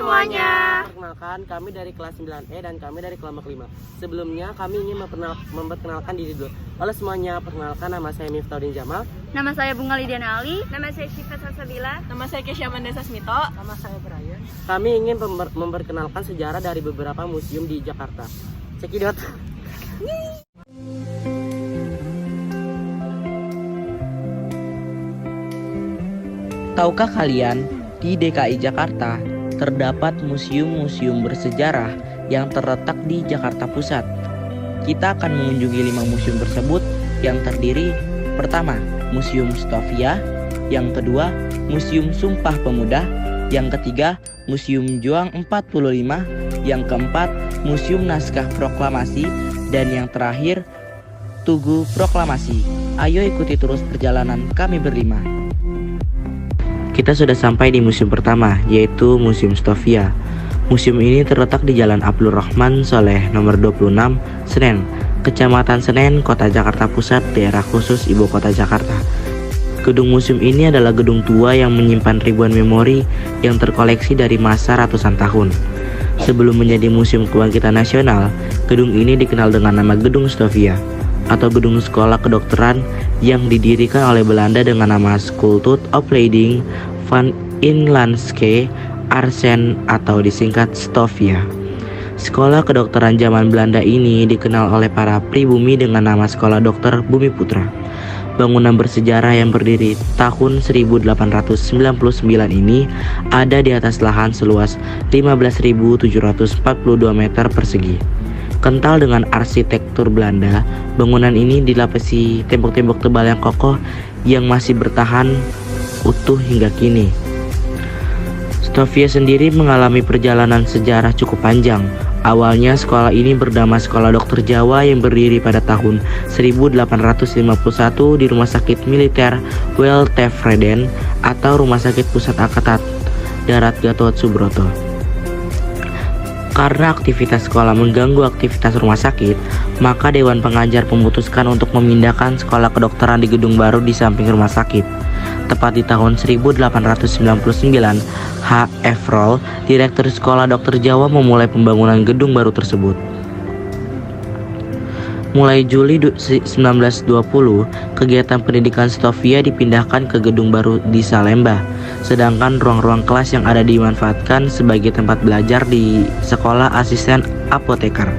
semuanya. Perkenalkan, kami dari kelas 9E dan kami dari kelompok 5. Sebelumnya kami ingin memperkenalkan diri dulu. Halo semuanya, perkenalkan nama saya Miftahudin Jamal. Nama saya Bunga Lidiana Ali. Nama saya Syifa Salsabila. Nama saya Kesha Amanda Sasmito. Nama saya Brian. Kami ingin memperkenalkan sejarah dari beberapa museum di Jakarta. Cekidot. Tahukah kalian, di DKI Jakarta terdapat museum-museum bersejarah yang terletak di Jakarta Pusat. Kita akan mengunjungi 5 museum tersebut yang terdiri: pertama, Museum Stovia; yang kedua, Museum Sumpah Pemuda; yang ketiga, Museum Juang 45; yang keempat, Museum Naskah Proklamasi; dan yang terakhir, Tugu Proklamasi. Ayo ikuti terus perjalanan kami berlima. Kita sudah sampai di museum pertama, yaitu Museum Stovia. Museum ini terletak di Jalan Abdul Rahman Soleh nomor 26, Senen, Kecamatan Senen, Kota Jakarta Pusat, daerah khusus Ibu Kota Jakarta. Gedung museum ini adalah gedung tua yang menyimpan ribuan memori yang terkoleksi dari masa ratusan tahun. Sebelum menjadi Museum Kebangkitan Nasional, gedung ini dikenal dengan nama Gedung Stovia atau Gedung Sekolah Kedokteran yang didirikan oleh Belanda dengan nama Schooltut Opleiding van Inlandske Artsen atau disingkat Stovia. Sekolah kedokteran zaman Belanda ini dikenal oleh para pribumi dengan nama Sekolah Dokter Bumi Putra. Bangunan bersejarah yang berdiri tahun 1899 ini ada di atas lahan seluas 15.742 meter persegi. Kental dengan arsitektur Belanda, bangunan ini dilapisi tembok-tembok tebal yang kokoh yang masih bertahan utuh hingga kini. Stovia sendiri mengalami perjalanan sejarah cukup panjang. Awalnya sekolah ini bernama Sekolah Dokter Jawa yang berdiri pada tahun 1851 di Rumah Sakit Militer Weltevreden atau Rumah Sakit Pusat Angkatan Darat Gatot Subroto. Karena aktivitas sekolah mengganggu aktivitas rumah sakit, maka Dewan Pengajar memutuskan untuk memindahkan sekolah kedokteran di gedung baru di samping rumah sakit. Tepat di tahun 1899, H.F. Roll, Direktur Sekolah Dokter Jawa, memulai pembangunan gedung baru tersebut. Mulai Juli 1920, kegiatan pendidikan Stovia dipindahkan ke gedung baru di Salemba, sedangkan ruang-ruang kelas yang ada dimanfaatkan sebagai tempat belajar di Sekolah Asisten Apoteker.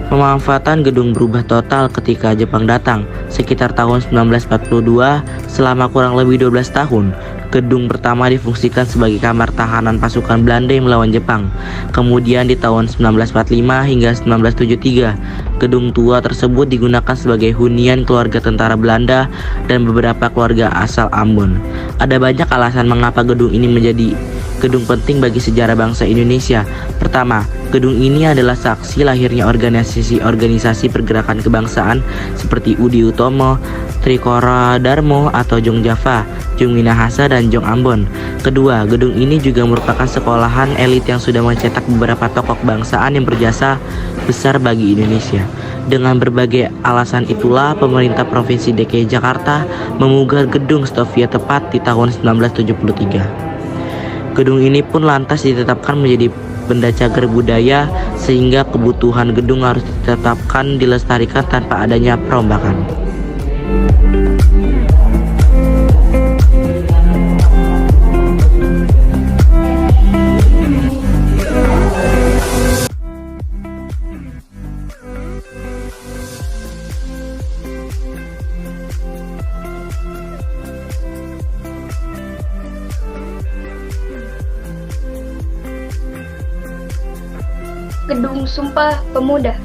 Pemanfaatan gedung berubah total ketika Jepang datang, sekitar tahun 1942, selama kurang lebih 12 tahun. Gedung pertama difungsikan sebagai kamar tahanan pasukan Belanda yang melawan Jepang. Kemudian di tahun 1945 hingga 1973, gedung tua tersebut digunakan sebagai hunian keluarga tentara Belanda dan beberapa keluarga asal Ambon. Ada banyak alasan mengapa gedung ini menjadi gedung penting bagi sejarah bangsa Indonesia. Pertama, gedung ini adalah saksi lahirnya organisasi pergerakan kebangsaan seperti Udi Utomo, Trikora Darmo atau Jong Java, Jong Minahasa, dan Jong Ambon. Kedua, gedung ini juga merupakan sekolahan elit yang sudah mencetak beberapa tokoh kebangsaan yang berjasa besar bagi Indonesia. Dengan berbagai alasan itulah, pemerintah Provinsi DKI Jakarta memugah gedung Stovia tepat di tahun 1973. Gedung ini pun lantas ditetapkan menjadi benda cagar budaya sehingga kebutuhan gedung harus ditetapkan dilestarikan tanpa adanya perombakan. Gedung Sumpah Pemuda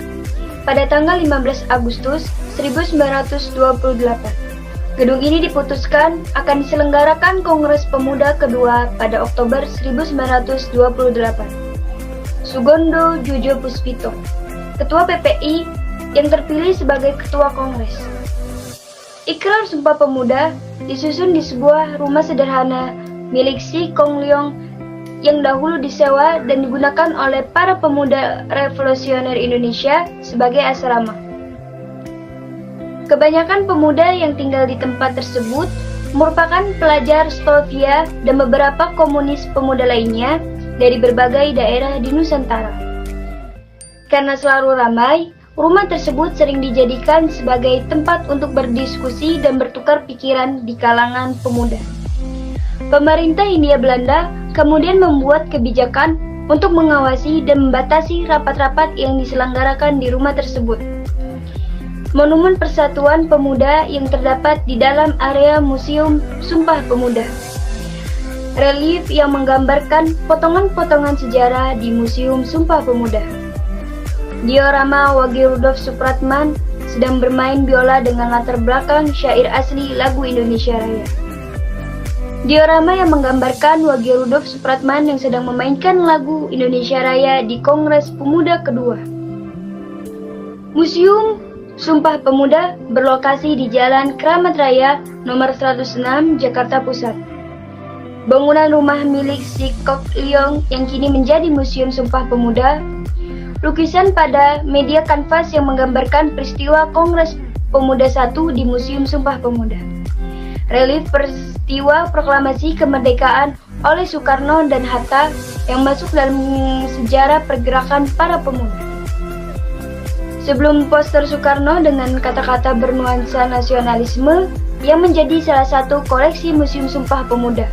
pada tanggal 15 Agustus 1928. Gedung ini diputuskan akan diselenggarakan Kongres Pemuda kedua pada Oktober 1928. Sugondo Jojo Puspito, Ketua PPI yang terpilih sebagai Ketua Kongres. Ikrar Sumpah Pemuda disusun di sebuah rumah sederhana milik Si Kong Leong yang dahulu disewa dan digunakan oleh para pemuda revolusioner Indonesia sebagai asrama. Kebanyakan pemuda yang tinggal di tempat tersebut merupakan pelajar Stovia dan beberapa komunis pemuda lainnya dari berbagai daerah di Nusantara. Karena selalu ramai, rumah tersebut sering dijadikan sebagai tempat untuk berdiskusi dan bertukar pikiran di kalangan pemuda. Pemerintah Hindia Belanda kemudian membuat kebijakan untuk mengawasi dan membatasi rapat-rapat yang diselenggarakan di rumah tersebut. Monumen Persatuan Pemuda yang terdapat di dalam area Museum Sumpah Pemuda. Relief yang menggambarkan potongan-potongan sejarah di Museum Sumpah Pemuda. Diorama Wage Rudolf Supratman sedang bermain biola dengan latar belakang syair asli lagu Indonesia Raya. Diorama yang menggambarkan Wage Rudolf Supratman yang sedang memainkan lagu Indonesia Raya di Kongres Pemuda kedua. Museum Sumpah Pemuda berlokasi di Jalan Kramat Raya nomor 106 Jakarta Pusat. Bangunan rumah milik Si Kok Leong yang kini menjadi Museum Sumpah Pemuda. Lukisan pada media kanvas yang menggambarkan peristiwa Kongres Pemuda I di Museum Sumpah Pemuda. Relief peristiwa proklamasi kemerdekaan oleh Soekarno dan Hatta yang masuk dalam sejarah pergerakan para pemuda. Sebelum poster Soekarno dengan kata-kata bernuansa nasionalisme yang menjadi salah satu koleksi Museum Sumpah Pemuda.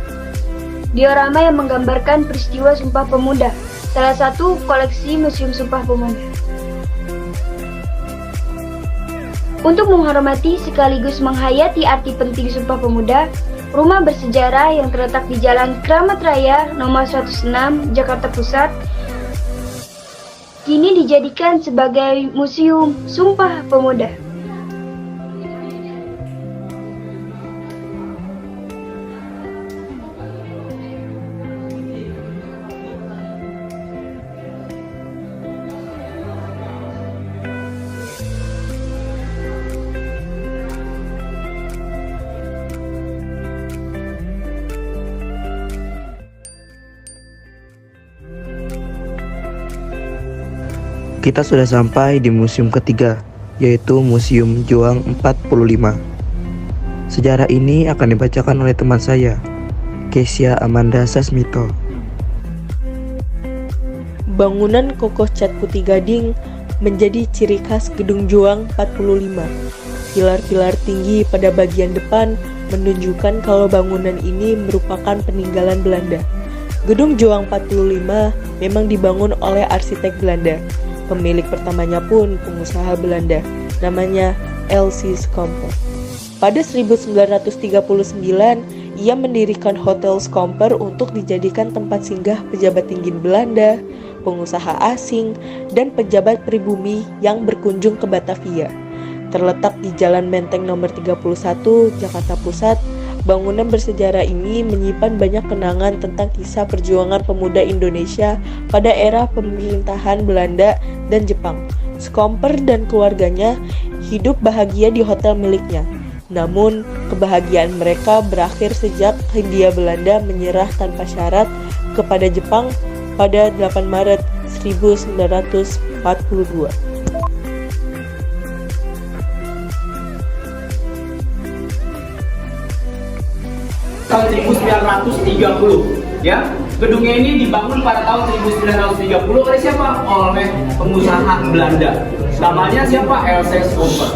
Diorama yang menggambarkan peristiwa Sumpah Pemuda, salah satu koleksi Museum Sumpah Pemuda. Untuk menghormati sekaligus menghayati arti penting Sumpah Pemuda, rumah bersejarah yang terletak di Jalan Kramat Raya nomor 106 Jakarta Pusat kini dijadikan sebagai Museum Sumpah Pemuda. Kita sudah sampai di museum ketiga, yaitu Museum Juang 45. Sejarah ini akan dibacakan oleh teman saya, Kesia Amanda Sasmito. Bangunan kokoh cat putih gading menjadi ciri khas Gedung Juang 45. Pilar-pilar tinggi pada bagian depan menunjukkan kalau bangunan ini merupakan peninggalan Belanda. Gedung Juang 45 memang dibangun oleh arsitek Belanda. Pemilik pertamanya pun pengusaha Belanda, namanya L.C. Scomper. Pada 1939, ia mendirikan Hotel Scomper untuk dijadikan tempat singgah pejabat tinggi Belanda, pengusaha asing, dan pejabat pribumi yang berkunjung ke Batavia. Terletak di Jalan Menteng nomor 31, Jakarta Pusat, bangunan bersejarah ini menyimpan banyak kenangan tentang kisah perjuangan pemuda Indonesia pada era pemerintahan Belanda dan Jepang. Scomper dan keluarganya hidup bahagia di hotel miliknya. Namun, kebahagiaan mereka berakhir sejak Hindia Belanda menyerah tanpa syarat kepada Jepang pada 8 Maret 1942. Tahun 1930 ya. Gedungnya ini dibangun pada tahun 1930 oleh siapa? Oleh pengusaha Belanda. Namanya siapa? L.C. Scomper.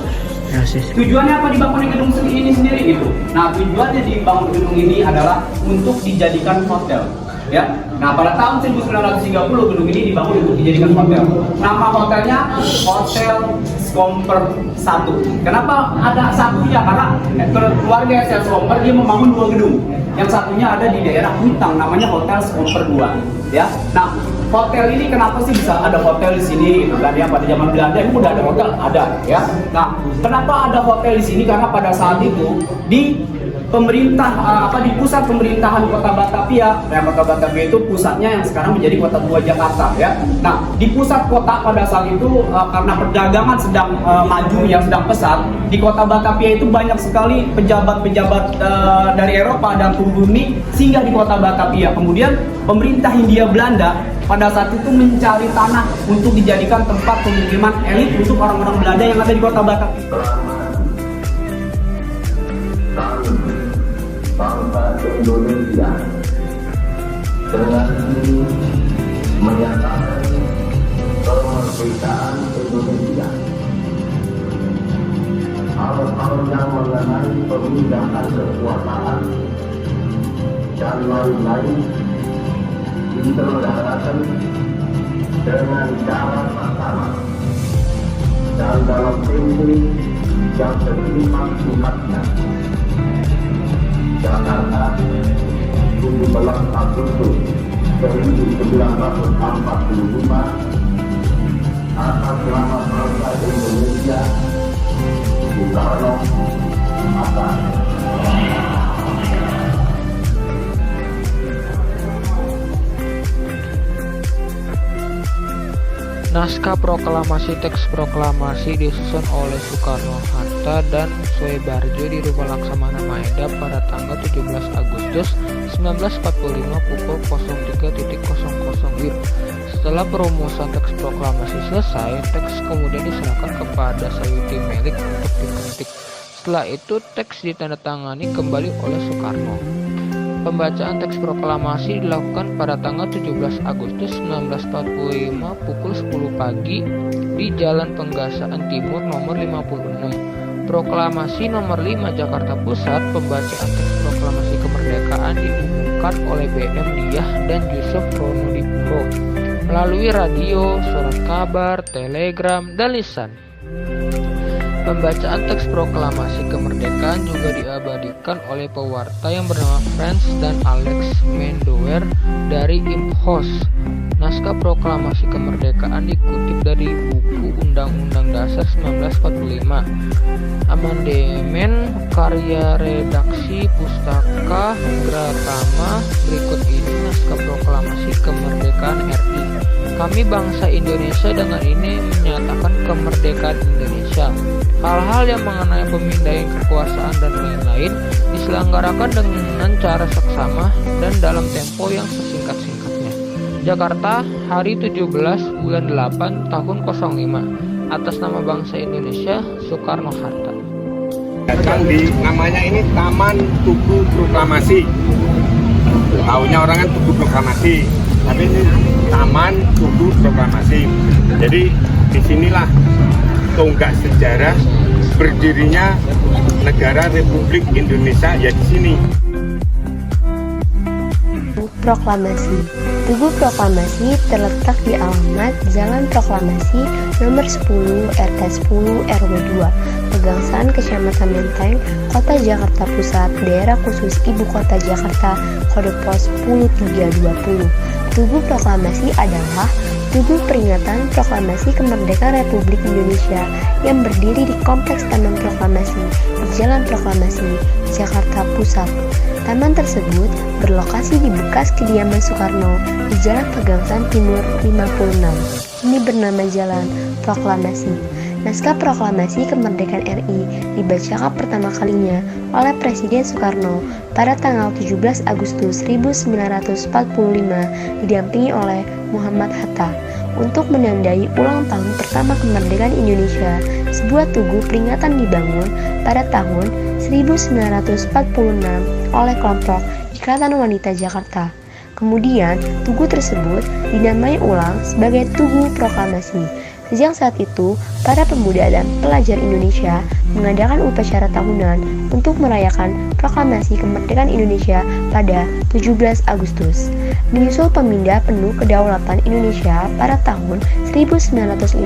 Tujuannya apa dibangun gedung ini sendiri itu? Nah, tujuannya dibangun gedung ini adalah untuk dijadikan hotel. Ya. Nah, pada tahun 1930 gedung ini dibangun untuk dijadikan hotel. Nama hotelnya Hotel Scomper 1. Kenapa ada satunya? Karena keluarga S.L. Scomper dia membangun 2 gedung. Yang satunya ada di daerah Kuitang, namanya Hotel Scomper 2. Ya. Nah, hotel ini kenapa sih bisa ada hotel di sini gitu kan ya? Pada zaman Belanda itu udah ada hotel, ada ya. Nah, kenapa ada hotel di sini? Karena pada saat itu di di pusat pemerintahan Kota Batavia, Kota Batavia itu pusatnya yang sekarang menjadi Kota Tua Jakarta ya. Nah, di pusat kota pada saat itu karena perdagangan sedang maju yang sedang pesat, di Kota Batavia itu banyak sekali pejabat-pejabat dari Eropa dan pribumi singgah di Kota Batavia. Kemudian pemerintah Hindia Belanda pada saat itu mencari tanah untuk dijadikan tempat pemukiman elit untuk orang-orang Belanda yang ada di Kota Batavia. Bangsa Indonesia dengan ini menyatakan kemerdekaan Indonesia. Hal-hal yang mengenai pemindahan kekuasaan dan lain-lain diselenggarakan dengan cara bersama dan dalam tempo yang sesingkat-singkatnya. Jakarta, 17 Agustus 1945, atas nama bangsa Indonesia, Soekarno Hatta. Naskah proklamasi. Teks proklamasi disusun oleh Soekarno-Hatta dan Soebarjo di Rumah Laksamana Maeda pada tanggal 17 Agustus 1945 pukul 03.00 WIB. Setelah perumusan teks proklamasi selesai, teks kemudian diserahkan kepada Sayuti Melik untuk diketik. Setelah itu, teks ditandatangani kembali oleh Soekarno. Pembacaan teks proklamasi dilakukan pada tanggal 17 Agustus 1945 pukul 10 pagi di Jalan Penggasaan Timur nomor 56. Proklamasi nomor 5 Jakarta Pusat. Pembacaan teks proklamasi kemerdekaan diumumkan oleh BM Diah dan Yusuf Ronodipuro melalui radio, surat kabar, telegram, dan lisan. Pembacaan teks proklamasi kemerdekaan juga diabadikan oleh pewarta yang bernama Franz dan Alex Mendower dari Imhos. Naskah proklamasi kemerdekaan dikutip dari buku Undang-Undang Dasar 1945. Amandemen karya redaksi Pustaka Gratama. Berikut ini naskah proklamasi kemerdekaan RI. Kami bangsa Indonesia dengan ini menyatakan kemerdekaan Indonesia. Hal-hal yang mengenai pemindahan kekuasaan dan lain-lain diselenggarakan dengan cara seksama dan dalam tempo yang sesingkat-singkatnya. Jakarta, hari 17 bulan 8 tahun 05. Atas nama bangsa Indonesia, Soekarno-Hatta. Datang di namanya ini Taman Tugu Proklamasi. Tahunya orang kan Tugu Proklamasi, tapi ini Taman Tugu Proklamasi. Jadi disinilah tonggak sejarah berdirinya negara Republik Indonesia, ya di sini. Proklamasi. Tugu Proklamasi terletak di alamat Jalan Proklamasi nomor 10 RT 10 RW 2, Pegangsaan Kecamatan Menteng, Kota Jakarta Pusat, Daerah Khusus Ibu Kota Jakarta, kode pos 10320. Tugu Proklamasi adalah tugu peringatan proklamasi kemerdekaan Republik Indonesia yang berdiri di Kompleks Taman Proklamasi di Jalan Proklamasi, Jakarta Pusat. Taman tersebut berlokasi di bekas kediaman Soekarno di Jalan Pegangsaan Timur 56. Ini bernama Jalan Proklamasi. Naskah proklamasi kemerdekaan RI dibacakan pertama kalinya oleh Presiden Soekarno pada tanggal 17 Agustus 1945 didampingi oleh Muhammad Hatta untuk menandai ulang tahun pertama kemerdekaan Indonesia. Sebuah tugu peringatan dibangun pada tahun 1946 oleh kelompok Ikatan Wanita Jakarta. Kemudian, tugu tersebut dinamai ulang sebagai Tugu Proklamasi. Sejak saat itu, para pemuda dan pelajar Indonesia mengadakan upacara tahunan untuk merayakan proklamasi kemerdekaan Indonesia pada 17 Agustus. Menyusul pemindah penuh kedaulatan Indonesia pada tahun 1950,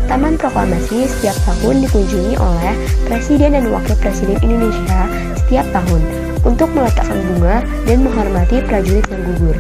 Taman Proklamasi setiap tahun dikunjungi oleh Presiden dan Wakil Presiden Indonesia setiap tahun untuk meletakkan bunga dan menghormati prajurit yang gugur.